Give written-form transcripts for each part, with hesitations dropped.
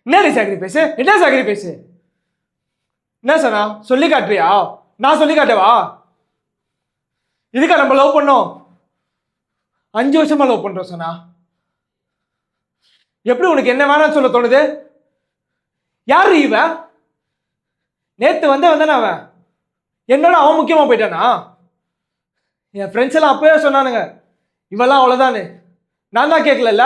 என்ன சாக்ரிஃபைஸ்? என்ன சாக்ரிஃபைஸ்? என்ன சனா சொல்லி காட்டுறியா? நான் சொல்லி காட்டவா? இதுக்கா நம்ம லவ் பண்ணோம்? 5 வருஷமா லவ் பண்றோம் சனா. எப்படி உனக்கு என்ன வேணாம்னு சொல்ல தோணுது? யாரு இவ? நேத்து வந்தானே அவன். என்னோட அவன் முக்கியமா போயிட்டானா? என் ஃப்ரெண்ட்ஸ் எல்லாம் அப்பவே சொன்னானுங்க இவெல்லாம் அவ்வளவுதானு. நான் தான் கேட்கல.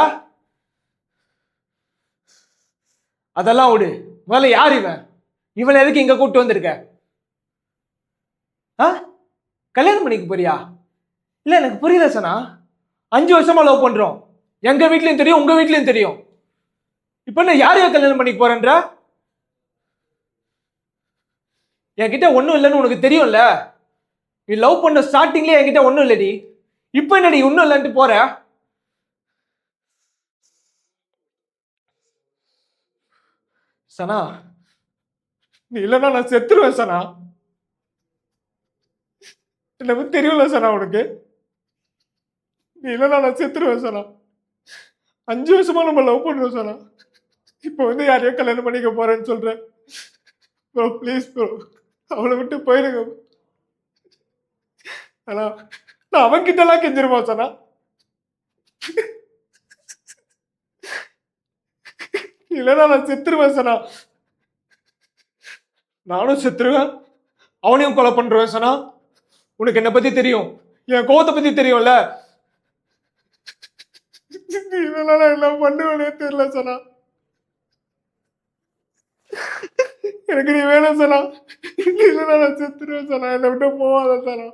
அதெல்லாம் விடு. முதல்ல யார் இவன்? இவனை எதுக்கு இங்க கூப்பிட்டு வந்திருக்க? கல்யாணம் பண்ணிக்க போறியா? இல்ல எனக்கு புரியல சனா. 5 வருஷமா லவ் பண்றோம். எங்க வீட்லயும் தெரியும், உங்க வீட்லயும் தெரியும். இப்ப என்ன யாரையோ கல்யாணம் பண்ணிக்க போறேன்ற? என்கிட்ட ஒண்ணும் இல்லைன்னு உனக்கு தெரியும்ல. நீ லவ் பண்ண ஸ்டார்டிங்லயே என்கிட்ட ஒண்ணும் இல்லடி. இப்ப என்னடி ஒண்ணும் இல்லைன்ட்டு போற? சனா நீ இல்லைன்னா நான் செத்துருவேன் சனா. என்ன பத்தி தெரியும்ல சனா உனக்கு. நீ இல்லைன்னா நான் செத்துருவேன் சனா. 5 வருஷமா நம்ம லவ் பண்றோம் சனா. இப்ப வந்து யாரையோ கல்யாணம் பண்ணிக்க போறேன்னு சொல்றேன். ப்ரோ ப்ளீஸ் ப்ரோ, அவளை விட்டு போயிடுங்க. ஆனா நான் அவன் கிட்ட எல்லாம் கெஞ்சிருவான் சனா. இல்லைன்னா நான் செத்துருவேன் சனா. நானும் செத்துருவேன், அவனையும் கொலை பண்றேன் சனா. உனக்கு என்ன பத்தி தெரியும், என் கோவத்தை பத்தி தெரியும்ல. இல்லைன்னா நான் என்ன பண்ணுவேனே தெரியல சனா. எனக்கு நீ வேணும் சனா. இல்லைன்னா நான் செத்துருவேன் சனா. என்னை விட்டு போவாத சனா.